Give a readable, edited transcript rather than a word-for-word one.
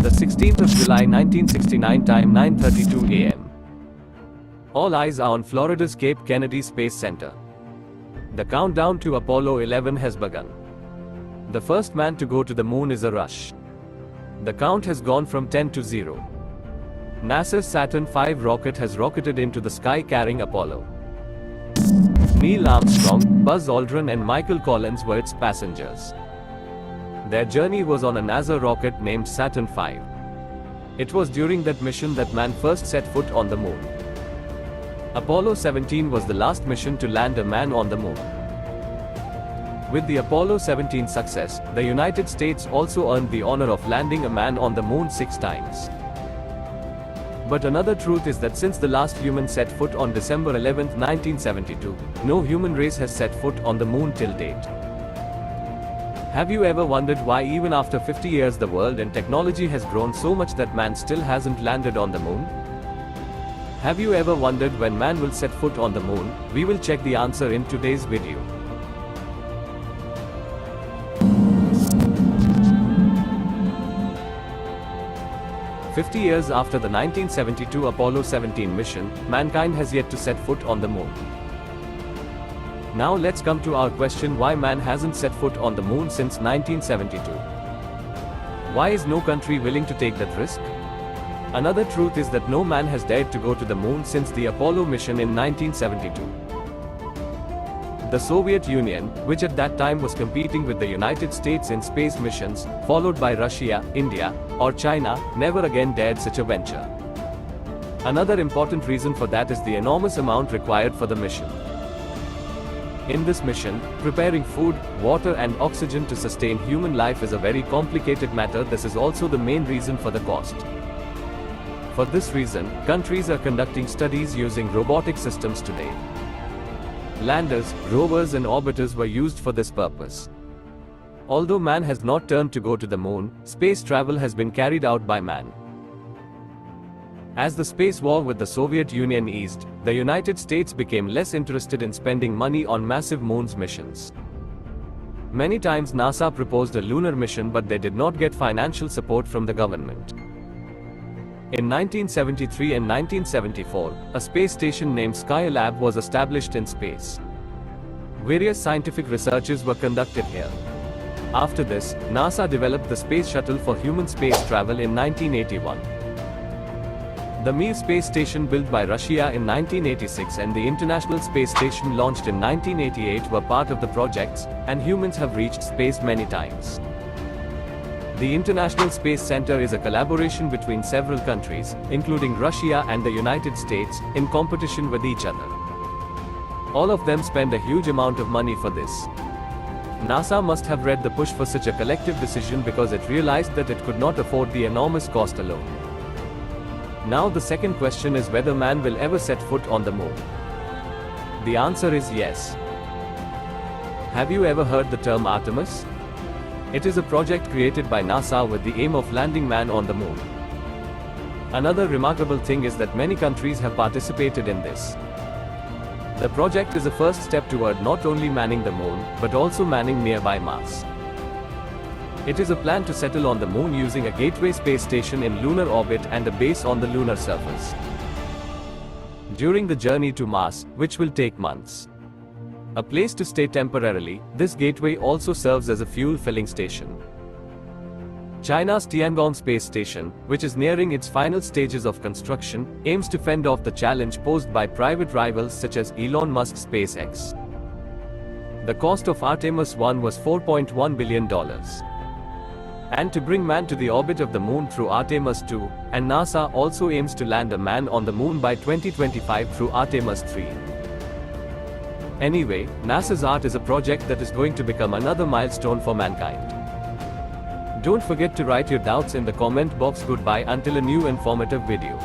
the 16th of July 1969 time 9:32 a.m. All eyes are on Florida's Cape Kennedy Space Center. The countdown to Apollo 11 has begun. The first man to go to the moon is a rush. The count has gone from 10 to 0. NASA's Saturn V rocket has rocketed into the sky carrying Apollo. Neil Armstrong, Buzz Aldrin and Michael Collins were its passengers. Their journey was on a NASA rocket named Saturn V. It was during that mission that man first set foot on the moon. Apollo 17 was the last mission to land a man on the moon. With the Apollo 17 success, the United States also earned the honor of landing a man on the moon 6 times. But another truth is that since the last human set foot on December 11, 1972, no human race has set foot on the moon till date. Have you ever wondered why even after 50 years the world and technology has grown so much that man still hasn't landed on the moon? Have you ever wondered when man will set foot on the moon? We will check the answer in today's video. "50 years after the 1972 Apollo 17 mission, mankind has yet to set foot on the moon. Now let's come to our question: why man hasn't set foot on the moon since 1972? Why is no country willing to take that risk? Another truth is that no man has dared to go to the moon since the Apollo mission in 1972. The Soviet Union, which at that time was competing with the United States in space missions, followed by Russia, India, or China, never again dared such a venture. Another important reason for that is the enormous amount required for the mission. In this mission, preparing food, water and oxygen to sustain human life is a very complicated matter. This is also the main reason for the cost. For this reason, countries are conducting studies using robotic systems today. Landers, rovers and orbiters were used for this purpose. Although man has not turned to go to the moon, space travel has been carried out by man. As the space war with the Soviet Union eased, the United States became less interested in spending money on massive moon missions. Many times NASA proposed a lunar mission, but they did not get financial support from the government. In 1973 and 1974, a space station named Skylab was established in space. Various scientific researches were conducted here. After this, NASA developed the Space Shuttle for human space travel in 1981. The Mir space station built by Russia in 1986 and the International Space Station launched in 1988 were part of the projects, and humans have reached space many times. The International Space Center is a collaboration between several countries, including Russia and the United States, in competition with each other. All of them spend a huge amount of money for this. NASA must have read the push for such a collective decision because it realized that it could not afford the enormous cost alone. Now the second question is whether man will ever set foot on the moon. The answer is yes. Have you ever heard the term Artemis? It is a project created by NASA with the aim of landing man on the moon. Another remarkable thing is that many countries have participated in this. The project is a first step toward not only manning the moon, but also manning nearby Mars. It is a plan to settle on the moon using a gateway space station in lunar orbit and a base on the lunar surface. During the journey to Mars, which will take months, a place to stay temporarily, this gateway also serves as a fuel filling station. China's Tiangong space station, which is nearing its final stages of construction, aims to fend off the challenge posed by private rivals such as Elon Musk's SpaceX. The cost of Artemis 1 was $4.1 billion. And to bring man to the orbit of the moon through Artemis 2, and NASA also aims to land a man on the moon by 2025 through Artemis 3. Anyway, NASA's ART is a project that is going to become another milestone for mankind. Don't forget to write your doubts in the comment box. Goodbye until a new informative video.